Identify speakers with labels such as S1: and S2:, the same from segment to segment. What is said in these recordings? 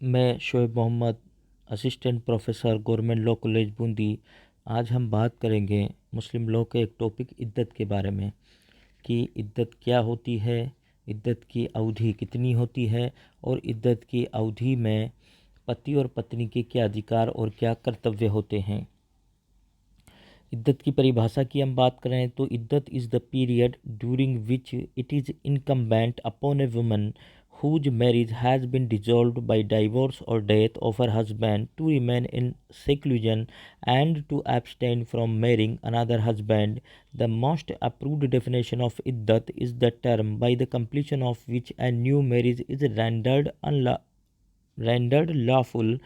S1: मैं Shoaib Mohammad, assistant professor government law college Bundi. आज हम बात करेंगे मुस्लिम लॉ के एक टॉपिक इद्दत के बारे में कि इद्दत क्या होती है, इद्दत की अवधि कितनी होती है और इद्दत की अवधि में पति और पत्नी के क्या अधिकार और क्या कर्तव्य होते हैं। इद्दत की परिभाषा की हम बात करें तो इद्दत is the period during which it is incumbent upon a woman whose marriage has been dissolved by divorce or death of her husband to remain in seclusion and to abstain from marrying another husband. The most approved definition of iddat is the term by the completion of which a new marriage is rendered lawful.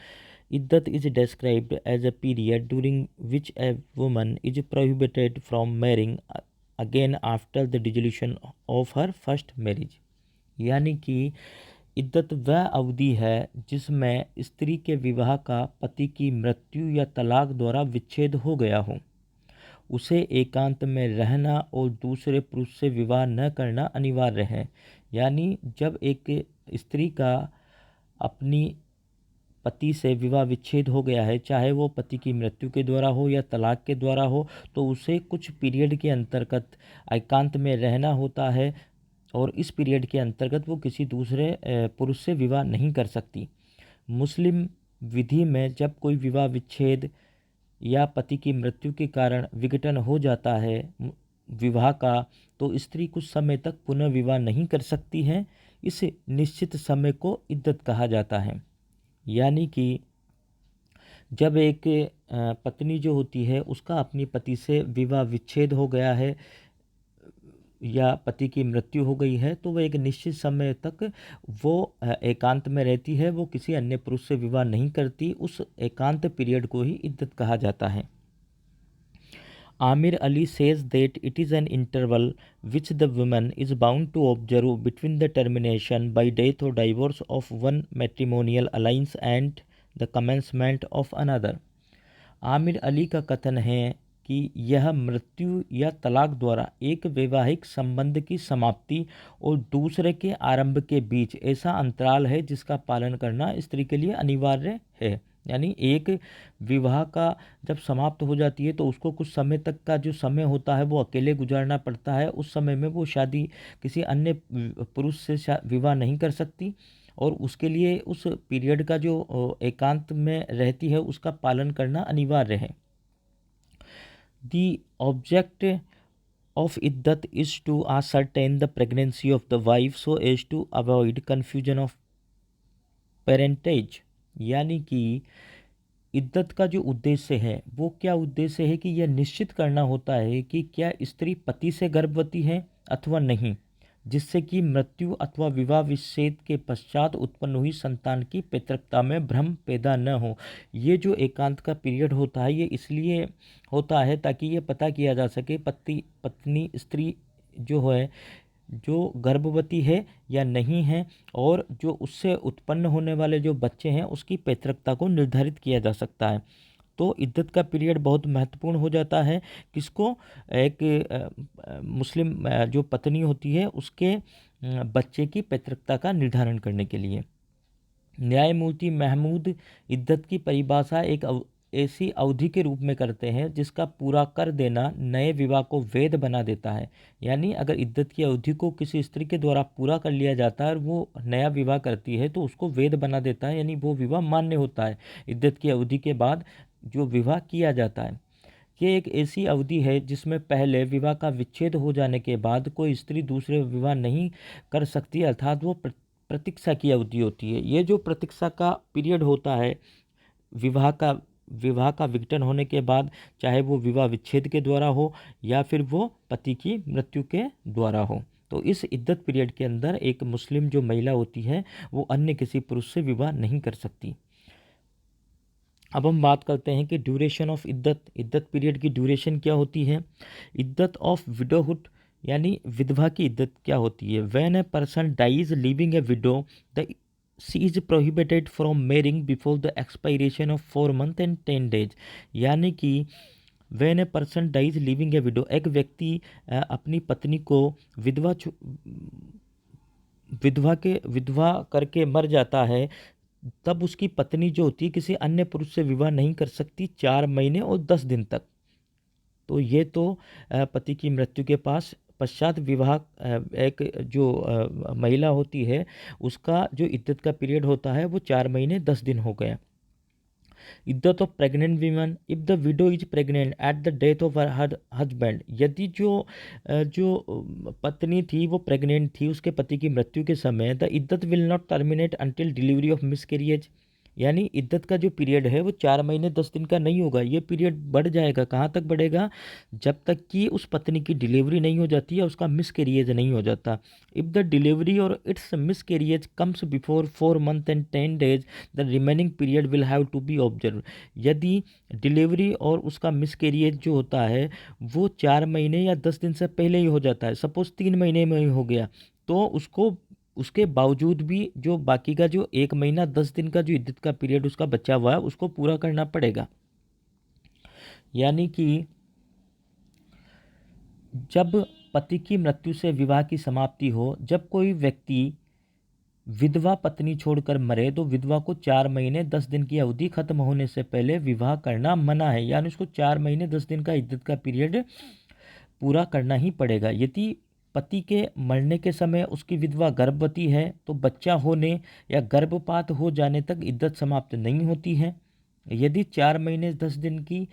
S1: Iddat is described as a period during which a woman is prohibited from marrying again after the dissolution of her first marriage. यानी कि इद्दत वह अवधि है जिसमें स्त्री के विवाह का पति की मृत्यु या तलाक द्वारा विच्छेद हो गया हो, उसे एकांत में रहना और दूसरे पुरुष से विवाह न करना अनिवार्य है। यानी जब एक स्त्री का अपनी पति से विवाह विच्छेद हो गया है, चाहे वो पति की मृत्यु के द्वारा हो या तलाक के द्वारा हो, तो उसे कुछ पीरियड के अंतर्गत एकांत में रहना होता है और इस पीरियड के अंतर्गत वो किसी दूसरे पुरुष से विवाह नहीं कर सकती। मुस्लिम विधि में जब कोई विवाह विच्छेद या पति की मृत्यु के कारण विघटन हो जाता है विवाह का, तो स्त्री कुछ समय तक पुनः विवाह नहीं कर सकती है। इस निश्चित समय को इद्दत कहा जाता है। यानी कि जब एक पत्नी जो होती है उसका अपनी पति से विवाह विच्छेद हो गया है या पति की मृत्यु हो गई है, तो वह एक निश्चित समय तक वो एकांत में रहती है, वो किसी अन्य पुरुष से विवाह नहीं करती। उस एकांत पीरियड को ही इद्दत कहा जाता है। Ameer Ali says that it is an interval which the woman is bound to observe between the termination by death और divorce of one matrimonial alliance and the commencement of another. Ameer Ali का कथन है कि यह मृत्यु या तलाक द्वारा एक वैवाहिक संबंध की समाप्ति और दूसरे के आरंभ के बीच ऐसा अंतराल है जिसका पालन करना स्त्री के लिए अनिवार्य है। यानी एक विवाह का जब समाप्त हो जाती है तो उसको कुछ समय तक का जो समय होता है वो अकेले गुजारना पड़ता है। उस समय में वो शादी किसी अन्य पुरुष से विवाह नहीं कर सकती और उसके लिए उस पीरियड का जो एकांत में रहती है उसका पालन करना अनिवार्य है। The object of iddat is to ascertain the pregnancy of the wife so as to avoid confusion of parentage। यानी कि इद्दत का जो उद्देश्य है वो क्या उद्देश्य है कि यह निश्चित करना होता है कि क्या स्त्री पति से गर्भवती है अथवा नहीं, जिससे कि मृत्यु अथवा विवाह विच्छेद के पश्चात उत्पन्न हुई संतान की पैतृकता में भ्रम पैदा न हो। ये जो एकांत का पीरियड होता है ये इसलिए होता है ताकि ये पता किया जा सके पत्नी स्त्री जो है जो गर्भवती है या नहीं है, और जो उससे उत्पन्न होने वाले जो बच्चे हैं उसकी पैतृकता को निर्धारित किया जा सकता है। तो इद्दत का पीरियड बहुत महत्वपूर्ण हो जाता है। किसको? एक मुस्लिम जो पत्नी होती है उसके बच्चे की पैतृकता का निर्धारण करने के लिए। न्यायमूर्ति महमूद इद्दत की परिभाषा एक ऐसी अवधि के रूप में करते हैं जिसका पूरा कर देना नए विवाह को वैध बना देता है। यानी अगर इद्दत की अवधि को किसी स्त्री के द्वारा पूरा कर लिया जाता है और वो नया विवाह करती है तो उसको वैध बना देता है, यानी वो विवाह मान्य होता है इद्दत की अवधि के बाद जो विवाह किया जाता है। ये एक ऐसी अवधि है जिसमें पहले विवाह का विच्छेद हो जाने के बाद कोई स्त्री दूसरे विवाह नहीं कर सकती, अर्थात वो प्रतीक्षा की अवधि होती है। ये जो प्रतीक्षा का पीरियड होता है विवाह का विघटन होने के बाद, चाहे वो विवाह विच्छेद के द्वारा हो या फिर वो पति की मृत्यु के द्वारा हो, तो इस इद्दत पीरियड के अंदर एक मुस्लिम जो महिला होती है वो अन्य किसी पुरुष से विवाह नहीं कर सकती। अब हम बात करते हैं कि ड्यूरेशन ऑफ इद्दत पीरियड की ड्यूरेशन क्या होती है। इद्दत ऑफ विडोहुड यानी विधवा की इद्दत क्या होती है। When a person dies leaving a widow the she is prohibited from marrying before the expiration of 4 month and 10 days। यानी कि when a person dies leaving a widow, एक व्यक्ति अपनी पत्नी को विधवा करके मर जाता है तब उसकी पत्नी जो होती है किसी अन्य पुरुष से विवाह नहीं कर सकती 4 महीने और 10 दिन तक। तो ये तो पति की मृत्यु के पास पश्चात विवाह एक जो महिला होती है उसका जो इद्दत का पीरियड होता है वो 4 महीने 10 दिन हो गया। इद्दत of pregnant women, if the widow is pregnant at the death of her husband, यदि पत्नी थी वो प्रेग्नेंट थी उसके पति की मृत्यु के समय, द इद्दत will not terminate until delivery of miscarriage, यानी इद्दत का जो पीरियड है वो 4 महीने 10 दिन का नहीं होगा, ये पीरियड बढ़ जाएगा। कहाँ तक बढ़ेगा? जब तक कि उस पत्नी की डिलीवरी नहीं हो जाती या उसका मिसकैरियज नहीं हो जाता। If the delivery or its miscarriage comes before 4 months and 10 days, the remaining period will have to be observe. यदि डिलीवरी और उसका मिसकैरियज जो होता है वो 4 महीने या 10 दिन से पहले ही हो जाता है, सपोज 3 महीने में ही हो गया, तो उसको उसके बावजूद भी जो बाकी का जो 1 महीना 10 दिन का जो इद्दत का पीरियड उसका बचा हुआ है उसको पूरा करना पड़ेगा। यानी कि जब पति की मृत्यु से विवाह की समाप्ति हो, जब कोई व्यक्ति विधवा पत्नी छोड़कर मरे तो विधवा को 4 महीने 10 दिन की अवधि खत्म होने से पहले विवाह करना मना है, यानी उसको 4 महीने 10 दिन का इद्दत का पीरियड पूरा करना ही पड़ेगा। यदि पति के मरने के समय उसकी विधवा गर्भवती है तो बच्चा होने या गर्भपात हो जाने तक इद्दत समाप्त नहीं होती है। यदि 4 महीने 10 दिन की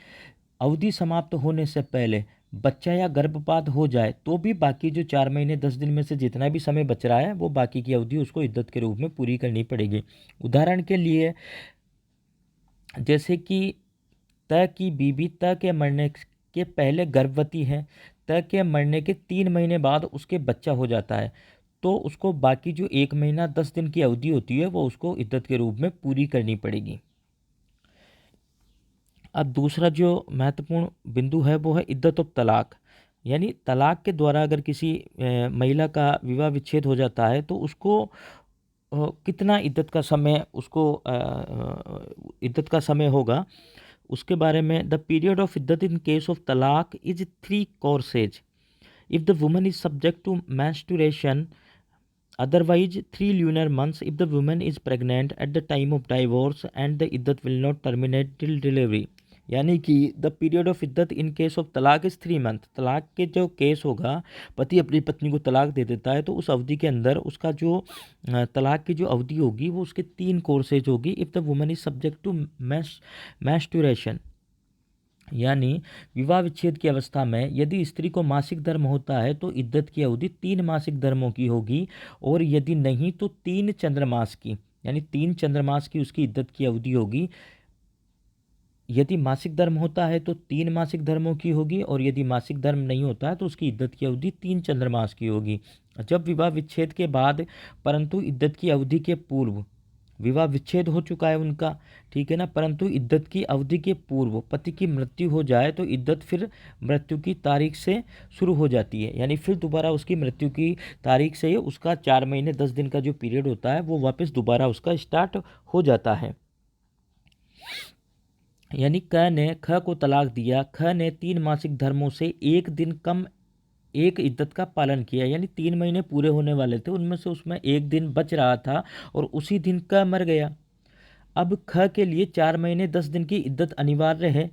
S1: अवधि समाप्त होने से पहले बच्चा या गर्भपात हो जाए तो भी बाकी जो 4 महीने 10 दिन में से जितना भी समय बच रहा है वो बाकी की अवधि उसको इद्दत के रूप में पूरी करनी पड़ेगी। उदाहरण के लिए जैसे कि त की बीबी त के मरने के पहले गर्भवती है, त के मरने के 3 महीने बाद उसके बच्चा हो जाता है, तो उसको बाकी जो 1 महीना 10 दिन की अवधि होती है वो उसको इद्दत के रूप में पूरी करनी पड़ेगी। अब दूसरा जो महत्वपूर्ण बिंदु है वो है इद्दत ऑफ तलाक, यानी तलाक के द्वारा अगर किसी महिला का विवाह विच्छेद हो जाता है तो उसको कितना इद्दत का समय उसको इद्दत का समय होगा उसके बारे में। The period of iddat in case of talaq is 3 courses। If the woman is subject to menstruation, otherwise 3 lunar months if the woman is pregnant at the time of divorce, and the iddat will not terminate till delivery। यानी कि the period of iddat in case of talaq is 3 month. तलाक के जो case होगा, पति अपनी पत्नी को तलाक दे देता है तो उस अवधि के अंदर उसका जो तलाक की जो अवधि होगी वो उसके 3 कोर्सेज होगी। If the woman is subject to menstruation, यानी विवाह विच्छेद की अवस्था में यदि स्त्री को मासिक धर्म होता है तो इद्दत की अवधि 3 मासिक धर्मों की होगी, और यदि नहीं तो 3 चंद्रमास की, यानी 3 चंद्रमास की उसकी इद्दत की अवधि होगी। यदि मासिक धर्म होता है तो 3 मासिक धर्मों की होगी, और यदि मासिक धर्म नहीं होता है तो उसकी इद्दत की अवधि 3 चंद्रमास की होगी। जब विवाह विच्छेद के बाद परंतु इद्दत की अवधि के पूर्व, विवाह विच्छेद हो चुका है उनका, ठीक है ना, परंतु इद्दत की अवधि के पूर्व पति की मृत्यु हो जाए तो इद्दत फिर मृत्यु की तारीख से शुरू हो जाती है, यानी फिर दोबारा उसकी मृत्यु की तारीख से ही उसका 4 महीने 10 दिन का जो पीरियड होता है वो वापस दोबारा उसका स्टार्ट हो जाता है। यानी क ने ख को तलाक दिया, ख ने 3 मासिक धर्मों से एक दिन कम एक इद्दत का पालन किया, यानी 3 महीने पूरे होने वाले थे उनमें से उसमें एक दिन बच रहा था और उसी दिन क मर गया। अब ख के लिए 4 महीने 10 दिन की इद्दत अनिवार्य है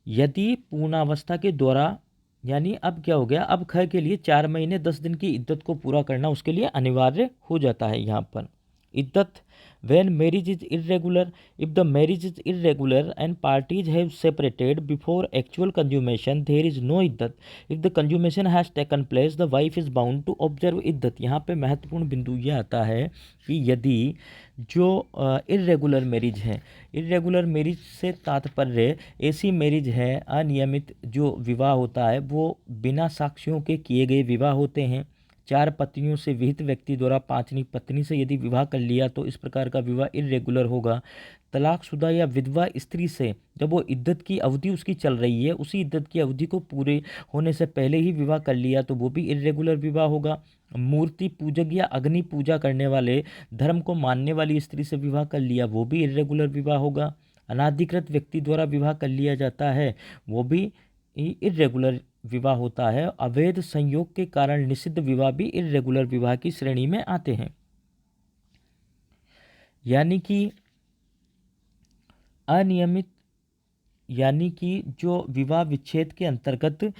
S1: यदि पूर्णावस्था के द्वारा, यानी अब क्या हो गया, अब ख के लिए 4 महीने 10 दिन की इद्दत को पूरा करना उसके लिए अनिवार्य हो जाता है। यहाँ पर इद्दत when marriage is irregular, if the marriage is irregular and parties have separated before actual consummation, there is no iddat। if the consummation has taken place, the wife is bound to observe iddat। यहाँ पे महत्वपूर्ण बिंदु ये आता है कि यदि जो इरेगुलर मैरिज है, इरेगुलर मैरिज से तात्पर्य ऐसी मैरिज है, अनियमित जो विवाह होता है वो बिना साक्ष्यों के किए गए विवाह होते हैं। 4 पत्नियों से विहित व्यक्ति द्वारा 5वीं पत्नी से यदि विवाह कर लिया तो इस प्रकार का विवाह इरेगुलर होगा। तलाकशुदा या विधवा स्त्री से जब वो इद्दत की अवधि उसकी चल रही है उसी इद्दत की अवधि को पूरे होने से पहले ही विवाह कर लिया तो वो भी इरेगुलर विवाह होगा। मूर्ति पूजक या अग्नि पूजा करने वाले धर्म को मानने वाली स्त्री से विवाह कर लिया वो भी इरेगुलर विवाह होगा। अनाधिकृत व्यक्ति द्वारा विवाह कर लिया जाता है वो भी इरेगुलर विवाह होता है। अवैध संयोग के कारण निषिद्ध विवाह भी इरेगुलर विवाह की श्रेणी में आते हैं। यानी कि अनियमित, यानी कि जो विवाह विच्छेद के अंतर्गत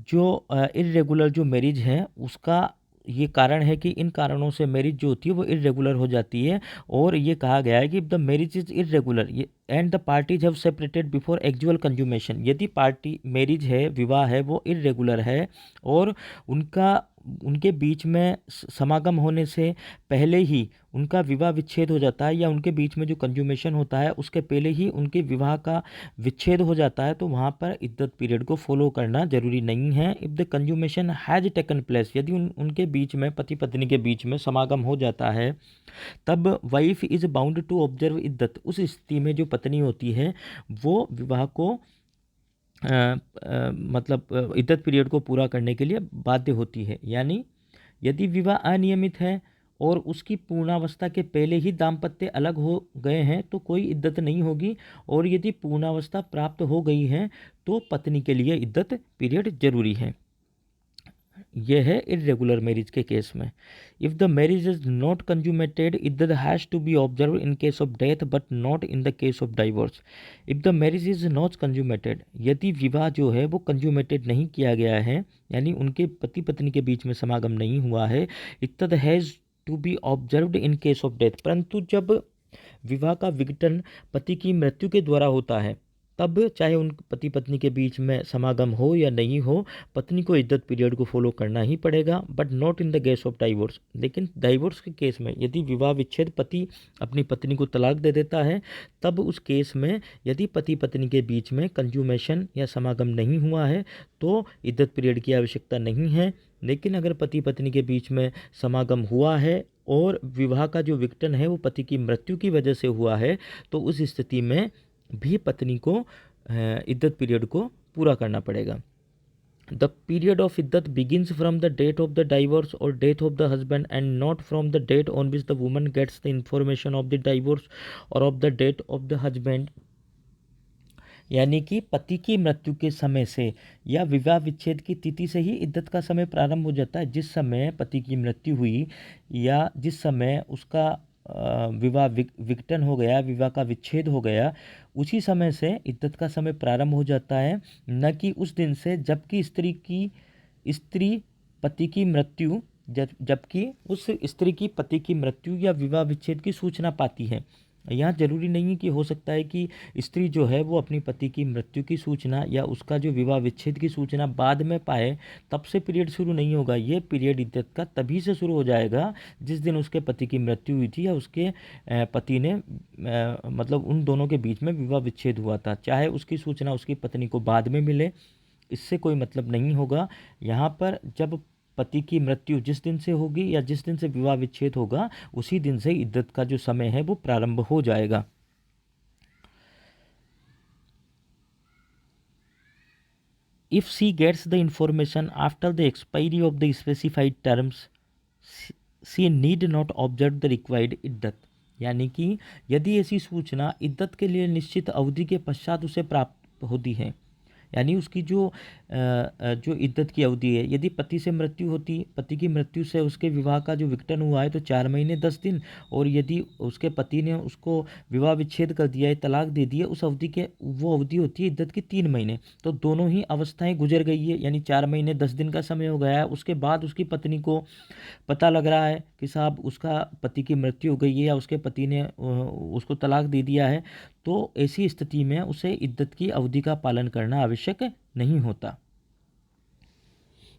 S1: जो इर्रेगुलर जो मैरिज है उसका ये कारण है कि इन कारणों से मैरिज जो होती है वो इर्रेगुलर हो जाती है। और ये कहा गया है कि the marriage is irregular and the parties have separated before actual consummation. यदि पार्टी मैरिज है, विवाह है, वो इर्रेगुलर है और उनका उनके बीच में समागम होने से पहले ही उनका विवाह विच्छेद हो जाता है, या उनके बीच में जो कंज्यूमेशन होता है उसके पहले ही उनके विवाह का विच्छेद हो जाता है, तो वहाँ पर इद्दत पीरियड को फॉलो करना जरूरी नहीं है। If the consummation has taken place, यदि उनके बीच में, पति पत्नी के बीच में समागम हो जाता है, तब wife is bound to observe iddat. उस स्थिति में जो पत्नी होती है वो विवाह को मतलब इद्दत पीरियड को पूरा करने के लिए बाध्य होती है। यानी यदि विवाह अनियमित है और उसकी पूर्णावस्था के पहले ही दाम्पत्य अलग हो गए हैं तो कोई इद्दत नहीं होगी, और यदि पूर्णावस्था प्राप्त हो गई है तो पत्नी के लिए इद्दत पीरियड जरूरी है। यह है इरेगुलर मैरिज के केस में। If the marriage is not consummated, iddat has to be observe in case of death but not in the case of divorce. If the marriage is not consummated, यदि विवाह जो है वो कंज्यूमेटेड नहीं किया गया है, यानी उनके पति पत्नी के बीच में समागम नहीं हुआ है, iddat has to be observed in case of death. परंतु जब विवाह का विघटन पति की मृत्यु के द्वारा होता है, तब चाहे उन पति पत्नी के बीच में समागम हो या नहीं हो, पत्नी को इद्दत पीरियड को फॉलो करना ही पड़ेगा, but not in the case of divorce. लेकिन डाइवोर्स के केस में यदि विवाह विच्छेद, पति अपनी पत्नी को तलाक दे देता है, तब उस केस में यदि पति पत्नी के बीच में कंज्यूमेशन या समागम नहीं हुआ है तो इद्दत पीरियड की आवश्यकता नहीं है। लेकिन अगर पति पत्नी के बीच में समागम हुआ है और विवाह का जो विघटन है वो पति की मृत्यु की वजह से हुआ है, तो उस स्थिति में भी पत्नी को इद्दत पीरियड को पूरा करना पड़ेगा। The period of iddat begins from the date of the divorce or death of the husband and not from the date on which the woman gets the information of the divorce or of the date of the husband. यानी कि पति की मृत्यु के समय से या विवाह विच्छेद की तिथि से ही इद्दत का समय प्रारंभ हो जाता है। जिस समय पति की मृत्यु हुई या जिस समय उसका विवाह विघटन हो गया, विवाह का विच्छेद हो गया, उसी समय से इद्दत का समय प्रारंभ हो जाता है, न कि उस दिन से जबकि स्त्री पति की मृत्यु जबकि उस स्त्री की पति की मृत्यु या विवाह विच्छेद की सूचना पाती है। यहाँ जरूरी नहीं है कि हो सकता है कि स्त्री जो है वो अपनी पति की मृत्यु की सूचना या उसका जो विवाह विच्छेद की सूचना बाद में पाए, तब से पीरियड शुरू नहीं होगा। ये पीरियड इद्दत का तभी से शुरू हो जाएगा जिस दिन उसके पति की मृत्यु हुई थी या उसके पति ने मतलब उन दोनों के बीच में विवाह विच्छेद हुआ था। चाहे उसकी सूचना उसकी पत्नी को बाद में मिले, इससे कोई मतलब नहीं होगा। यहाँ पर जब पति की मृत्यु जिस दिन से होगी या जिस दिन से विवाह विच्छेद होगा, उसी दिन से इद्दत का जो समय है वो प्रारंभ हो जाएगा। If she gets the information after the expiry of the specified terms, she need not observe the required iddat. यानी कि यदि ऐसी सूचना इद्दत के लिए निश्चित अवधि के पश्चात उसे प्राप्त होती है, यानी उसकी जो इद्दत की अवधि है, यदि पति से मृत्यु होती, पति की मृत्यु से उसके विवाह का जो विघटन हुआ है तो 4 महीने 10 दिन, और यदि उसके पति ने उसको विवाह विच्छेद कर दिया है, तलाक दे दिया, उस अवधि के वो अवधि होती है इद्दत की 3 महीने। तो दोनों ही अवस्थाएं गुजर गई है, यानी 4 महीने 10 दिन का समय हो गया है। उसके बाद उसकी पत्नी को पता लग रहा है कि साहब उसका पति की मृत्यु हो गई है या उसके पति ने उसको तलाक दे दिया है, तो ऐसी स्थिति में उसे इद्दत की अवधि का पालन करना आवश्यक नहीं होता।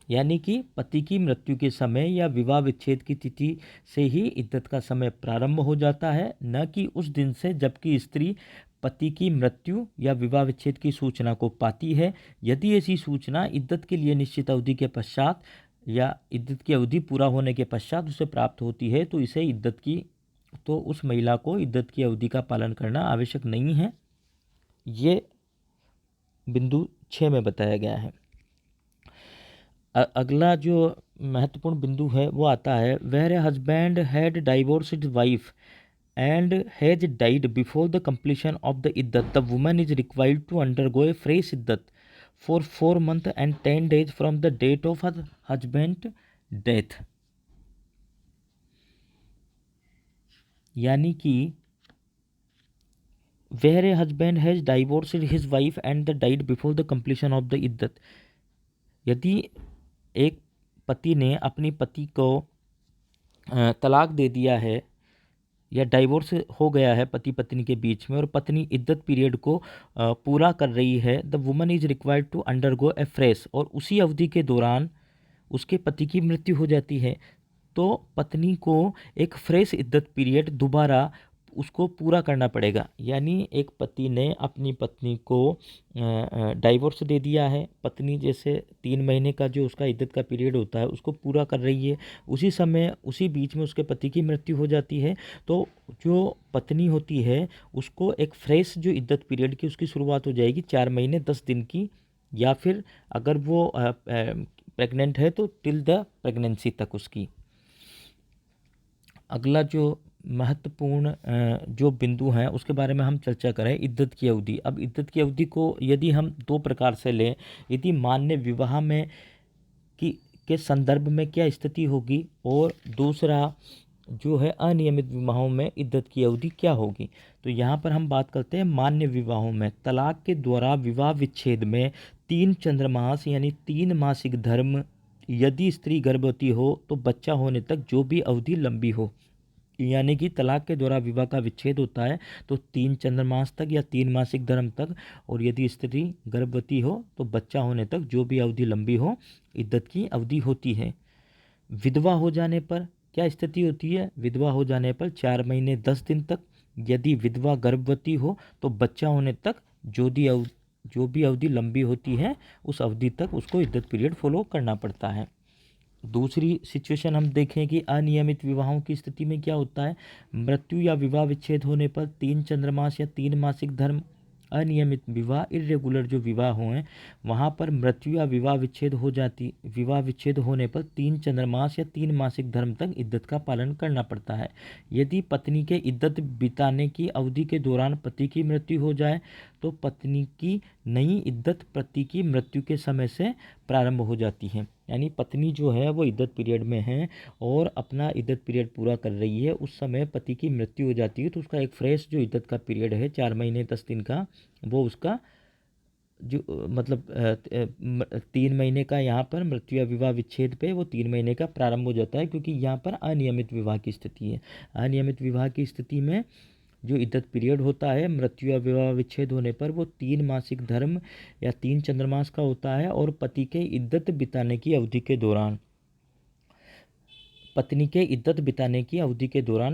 S1: यानी कि पति की मृत्यु के समय या विवाह विच्छेद की तिथि से ही इद्दत का समय प्रारंभ हो जाता है, न कि उस दिन से जबकि स्त्री पति की मृत्यु या विवाह विच्छेद की सूचना को पाती है। यदि ऐसी सूचना इद्दत के लिए निश्चित अवधि के पश्चात या इद्दत की अवधि पूरा होने के पश्चात उसे प्राप्त होती है, तो उस महिला को इद्दत की अवधि का पालन करना आवश्यक नहीं है। ये बिंदु 6 में बताया गया है। अगला जो महत्वपूर्ण बिंदु है वो आता है, where husband had divorced wife and has died before the completion of the iddat, the woman is required to undergo a fresh iddat for 4 months and 10 days from the date of husband death. यानी कि where a husband has divorced his wife and the died before the completion of the iddat. यदि एक पति ने अपनी पति को तलाक दे दिया है या डाइवोर्स हो गया है पति पत्नी के बीच में और पत्नी इद्दत पीरियड को पूरा कर रही है, the woman is required to undergo a fresh, और उसी अवधि के दौरान उसके पति की मृत्यु हो जाती है, तो पत्नी को एक फ्रेश इद्दत पीरियड दोबारा उसको पूरा करना पड़ेगा। यानी एक पति ने अपनी पत्नी को डाइवोर्स दे दिया है, पत्नी जैसे 3 महीने का जो उसका इद्दत का पीरियड होता है उसको पूरा कर रही है, उसी समय उसी बीच में उसके पति की मृत्यु हो जाती है, तो जो पत्नी होती है उसको एक फ्रेश जो इद्दत पीरियड की उसकी शुरुआत हो जाएगी 4 महीने 10 दिन की, या फिर अगर वो प्रेग्नेंट है तो टिल द प्रेगनेंसी तक उसकी। अगला जो महत्वपूर्ण जो बिंदु हैं उसके बारे में हम चर्चा करें, इद्दत की अवधि। अब इद्दत की अवधि को यदि हम दो प्रकार से लें, यदि मान्य विवाह में की के संदर्भ में क्या स्थिति होगी, और दूसरा जो है अनियमित विवाहों में इद्दत की अवधि क्या होगी। तो यहाँ पर हम बात करते हैं मान्य विवाहों में। तलाक के द्वारा विवाह विच्छेद में 3 चंद्रमास यानी 3 मासिक धर्म, यदि स्त्री गर्भवती हो तो बच्चा होने तक जो भी अवधि लंबी हो, यानी कि तलाक के द्वारा विवाह का विच्छेद होता है तो 3 चंद्रमास तक या 3 मासिक धर्म तक, और यदि स्त्री गर्भवती हो तो बच्चा होने तक जो भी अवधि लंबी हो इद्दत की अवधि होती है। विधवा हो जाने पर क्या स्थिति होती है? विधवा हो जाने पर 4 महीने 10 दिन तक, यदि विधवा गर्भवती हो तो बच्चा होने तक जो भी अवधि लंबी होती है उस अवधि तक उसको इद्दत पीरियड फॉलो करना पड़ता है। दूसरी सिचुएशन हम देखें कि अनियमित विवाहों की स्थिति में क्या होता है। मृत्यु या विवाह विच्छेद होने पर 3 चंद्रमास या 3 मासिक धर्म, अनियमित विवाह इर्रेगुलर जो विवाह हुए वहाँ पर मृत्यु या विवाह विच्छेद होने पर 3 चंद्रमास या 3 मासिक धर्म तक इद्दत का पालन करना पड़ता है। यदि पत्नी के इद्दत बिताने की अवधि के दौरान पति की मृत्यु हो जाए तो पत्नी की नई इद्दत पति की मृत्यु के समय से प्रारंभ हो जाती है। यानी पत्नी जो है वो इद्दत पीरियड में है और अपना इद्दत पीरियड पूरा कर रही है, उस समय पति की मृत्यु हो जाती है तो उसका एक फ्रेश जो इद्दत का पीरियड है 4 महीने 10 दिन का, वो उसका जो 3 महीने का यहाँ पर मृत्यु या विवाह विच्छेद पे वो 3 महीने का प्रारंभ हो जाता है, क्योंकि यहाँ पर अनियमित विवाह की स्थिति है। अनियमित विवाह की स्थिति में जो इद्दत पीरियड होता है मृत्यु या विवाह विच्छेद होने पर वो 3 मासिक धर्म या 3 चंद्रमास का होता है, और पति के इद्दत बिताने की अवधि के दौरान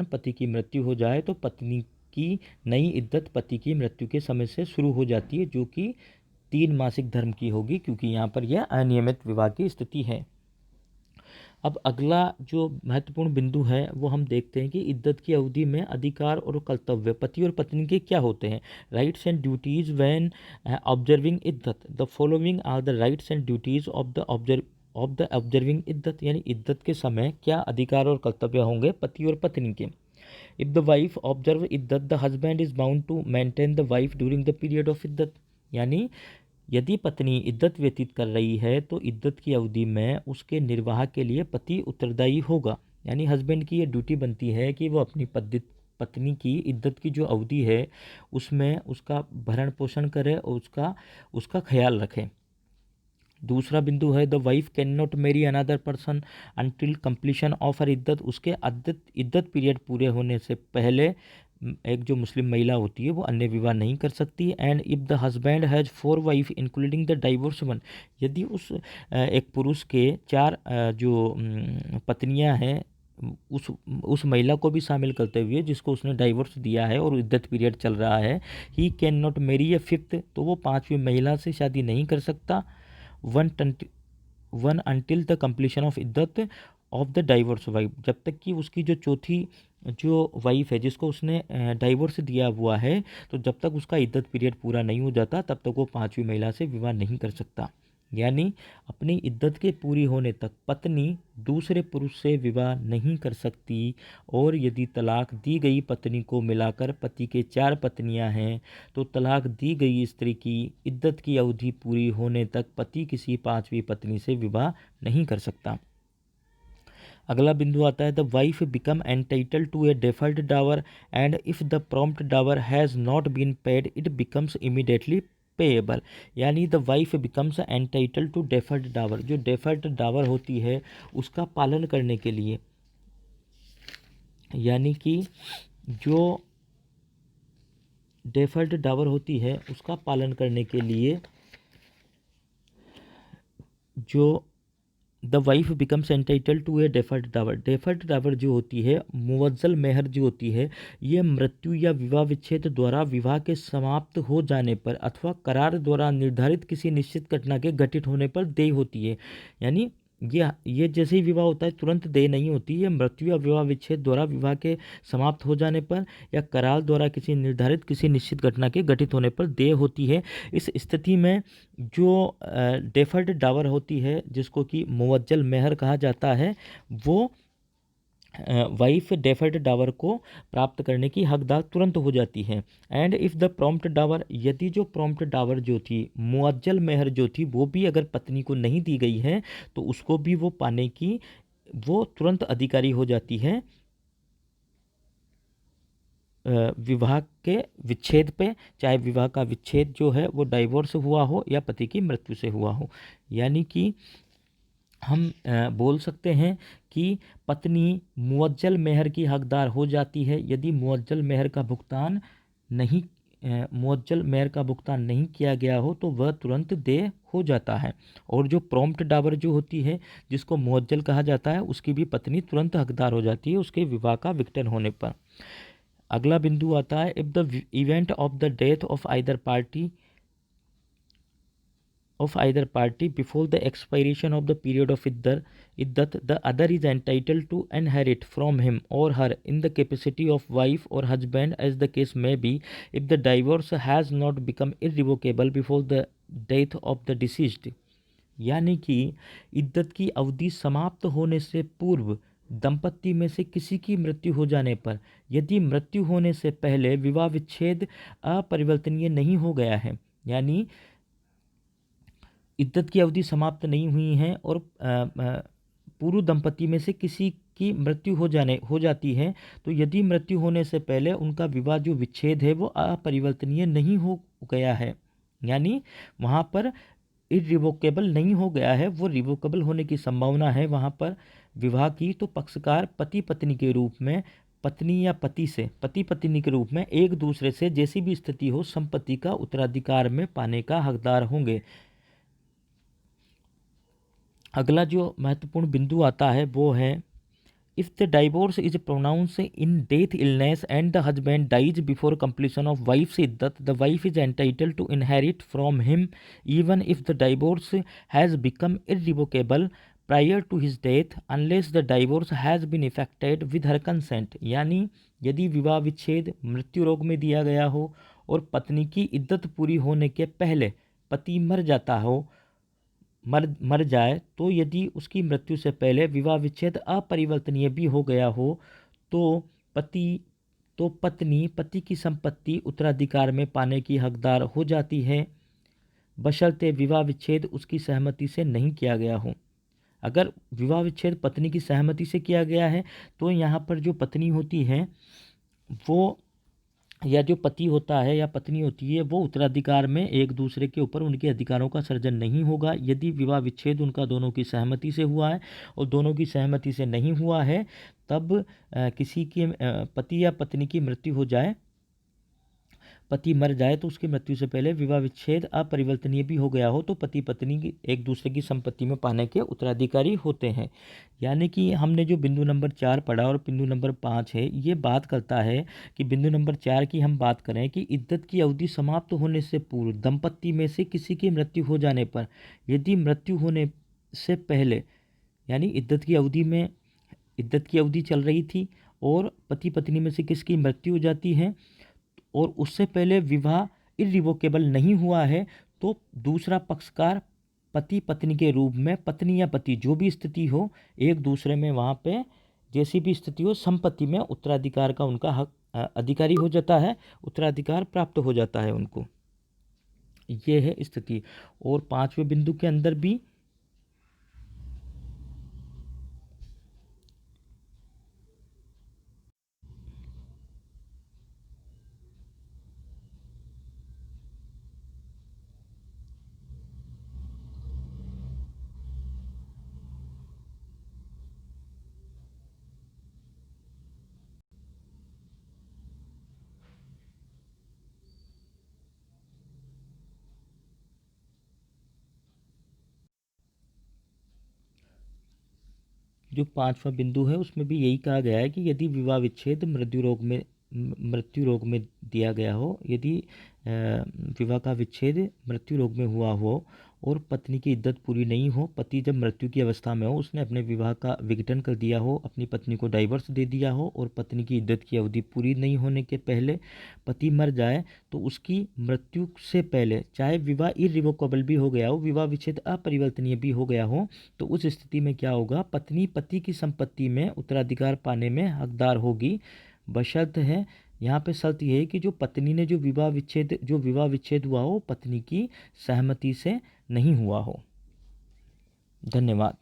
S1: पति की मृत्यु हो जाए तो पत्नी की नई इद्दत पति की मृत्यु के समय से शुरू हो जाती है, जो कि 3 मासिक धर्म की होगी, क्योंकि यहाँ पर यह अनियमित विवाह की स्थिति है। अब अगला जो महत्वपूर्ण बिंदु है वो हम देखते हैं कि इद्दत की अवधि में अधिकार और कर्तव्य पति और पत्नी के क्या होते हैं। Rights and duties when observing iddat, the following are the rights and duties of the observing iddat, यानी इद्दत के समय क्या अधिकार और कर्तव्य होंगे पति और पत्नी के। If the wife observe iddat the husband is bound to maintain the wife during the period of iddat, यानी यदि पत्नी इद्दत व्यतीत कर रही है तो इद्दत की अवधि में उसके निर्वाह के लिए पति उत्तरदायी होगा। यानी हस्बैंड की ये ड्यूटी बनती है कि वो अपनी पत्नी की इद्दत की जो अवधि है उसमें उसका भरण पोषण करे और उसका ख्याल रखें। दूसरा बिंदु है the wife can not marry another person until completion of her iddat, उसके इद्दत पीरियड पूरे होने से पहले एक जो मुस्लिम महिला होती है वो अन्य विवाह नहीं कर सकती। And if the husband has 4 wife including the divorce one, यदि एक पुरुष के 4 जो पत्नियां हैं उस महिला को भी शामिल करते हुए जिसको उसने डाइवोर्स दिया है और इद्दत पीरियड चल रहा है, he can not marry a fifth, तो वो 5वीं महिला से शादी नहीं कर सकता। One until the completion of iddat of the divorce wife, जब तक कि उसकी जो चौथी जो वाइफ है जिसको उसने डाइवोर्स दिया हुआ है, तो जब तक उसका इद्दत पीरियड पूरा नहीं हो जाता तब तक वो 5वीं महिला से विवाह नहीं कर सकता। यानी अपनी इद्दत के पूरी होने तक पत्नी दूसरे पुरुष से विवाह नहीं कर सकती, और यदि तलाक दी गई पत्नी को मिलाकर पति के 4 पत्नियां हैं तो तलाक दी गई स्त्री की इद्दत की अवधि पूरी होने तक पति किसी 5वीं पत्नी से विवाह नहीं कर सकता। अगला बिंदु आता है the wife become entitle to a deferred dower and if the prompt dower has not been paid it becomes immediately payable. यानी the wife becomes entitle to deferred dower, जो डेफर्ड डावर होती है उसका पालन करने के लिए, यानी कि जो डेफर्ड डावर होती है उसका पालन करने के लिए जो the wife becomes entitle to a deferred dower. Deferred dower जो होती है, मुअज्जल मेहर जो होती है, ये मृत्यु या विवाह विच्छेद द्वारा विवाह के समाप्त हो जाने पर अथवा करार द्वारा निर्धारित किसी निश्चित घटना के घटित होने पर देय होती है। यानी ये जैसे ही विवाह होता है तुरंत देय नहीं होती, ये मृत्यु या विवाह विच्छेद द्वारा विवाह के समाप्त हो जाने पर या करार द्वारा किसी निर्धारित किसी निश्चित घटना के घटित होने पर देय होती है। इस स्थिति में जो डेफर्ड डावर होती है जिसको कि मुअज्जल मेहर कहा जाता है, वो वाइफ डेफर्ड डावर को प्राप्त करने की हकदार तुरंत हो जाती है। And if the prompt Dawar, यदि जो प्रॉम्प्ट डावर जो थी, मुअज्जल मेहर जो थी, वो भी अगर पत्नी को नहीं दी गई है तो उसको भी वो पाने की वो तुरंत अधिकारी हो जाती है विवाह के विच्छेद पे, चाहे विवाह का विच्छेद जो है वो डाइवोर्स हुआ हो या पति की मृत्यु से हुआ हो। यानी कि हम बोल सकते हैं कि पत्नी मुअज्जल मेहर की हकदार हो जाती है यदि मुअज्जल मेहर का भुगतान नहीं किया गया हो तो वह तुरंत देय हो जाता है। और जो प्रॉम्प्ट डावर जो होती है जिसको मुअज्जल कहा जाता है उसकी भी पत्नी तुरंत हकदार हो जाती है उसके विवाह का विघटन होने पर। अगला बिंदु आता है if the event of the death of either party before the expiration of the period of iddat, the other is entitled to inherit from him or her in the capacity of wife or husband as the case may be, if the divorce has not become irrevocable before the death of the deceased। यानी कि इद्दत की अवधि समाप्त होने से पूर्व दंपति में से किसी की मृत्यु हो जाने पर, यदि मृत्यु होने से पहले विवाह विच्छेद अपरिवर्तनीय नहीं हो गया है, यानी इद्दत की अवधि समाप्त नहीं हुई है और पूर्व दंपति में से किसी की मृत्यु हो जाती है, तो यदि मृत्यु होने से पहले उनका विवाह जो विच्छेद है वो अपरिवर्तनीय नहीं हो गया है, यानी वहाँ पर इरिवोकेबल नहीं हो गया है, वो रिवोकेबल होने की संभावना है वहाँ पर विवाह की, तो पक्षकार पति पत्नी के रूप में, पत्नी या पति पत्नी के रूप में एक दूसरे से जैसी भी स्थिति हो संपत्ति का उत्तराधिकार में पाने का हकदार होंगे। अगला जो महत्वपूर्ण बिंदु आता है वो है if the divorce is pronounce in death illness and the husband dies before completion of wife's iddat, the wife is entitle to inherit from him even if the divorce has become irrevocable prior to his death unless the divorce has been effected with her consent. यानी यदि विवाह विच्छेद मृत्यु रोग में दिया गया हो और पत्नी की इद्दत पूरी होने के पहले पति मर जाए, तो यदि उसकी मृत्यु से पहले विवाह विच्छेद अपरिवर्तनीय भी हो गया हो तो पत्नी पति की संपत्ति उत्तराधिकार में पाने की हकदार हो जाती है, बशर्ते विवाह विच्छेद उसकी सहमति से नहीं किया गया हो। अगर विवाह विच्छेद पत्नी की सहमति से किया गया है तो यहाँ पर जो पत्नी होती है वो, या जो पति होता है या पत्नी होती है, वो उत्तराधिकार में एक दूसरे के ऊपर उनके अधिकारों का सर्जन नहीं होगा यदि विवाह विच्छेद उनका दोनों की सहमति से हुआ है। और दोनों की सहमति से नहीं हुआ है तब किसी के पति या पत्नी की मृत्यु हो जाए, पति मर जाए तो उसकी मृत्यु से पहले विवाह विच्छेद अपरिवर्तनीय भी हो गया हो तो पति पत्नी एक दूसरे की संपत्ति में पाने के उत्तराधिकारी होते हैं। यानी कि हमने जो बिंदु नंबर 4 पढ़ा और बिंदु नंबर 5 है, ये बात करता है कि बिंदु नंबर 4 की हम बात करें कि इद्दत की अवधि समाप्त होने से पूर्व दंपत्ति में से किसी की मृत्यु हो जाने पर, यदि मृत्यु होने से पहले, यानी इद्दत की अवधि चल रही थी और पति पत्नी में से किसकी मृत्यु हो जाती है और उससे पहले विवाह इरिवोकेबल नहीं हुआ है, तो दूसरा पक्षकार पति पत्नी के रूप में, पत्नी या पति जो भी स्थिति हो, एक दूसरे में वहाँ पे जैसी भी स्थिति हो संपत्ति में उत्तराधिकार का उनका हक अधिकारी हो जाता है, उत्तराधिकार प्राप्त हो जाता है उनको। ये है स्थिति। और 5वें बिंदु के अंदर भी जो 5वां बिंदु है उसमें भी यही कहा गया है कि यदि विवाह विच्छेद मृत्यु रोग में दिया गया हो, यदि विवाह का विच्छेद मृत्यु रोग में हुआ हो और पत्नी की इद्दत पूरी नहीं हो, पति जब मृत्यु की अवस्था में हो, उसने अपने विवाह का विघटन कर दिया हो, अपनी पत्नी को डाइवर्स दे दिया हो और पत्नी की इद्दत की अवधि पूरी नहीं होने के पहले पति मर जाए, तो उसकी मृत्यु से पहले चाहे विवाह इरिवोकेबल भी हो गया हो, विवाह विच्छेद अपरिवर्तनीय भी हो गया हो, तो उस स्थिति में क्या होगा, पत्नी पति की संपत्ति में उत्तराधिकार पाने में हकदार होगी। बशर्त है, यहाँ पे शर्त यह है कि जो पत्नी ने जो विवाह विच्छेद हुआ हो, पत्नी की सहमति से नहीं हुआ हो। धन्यवाद।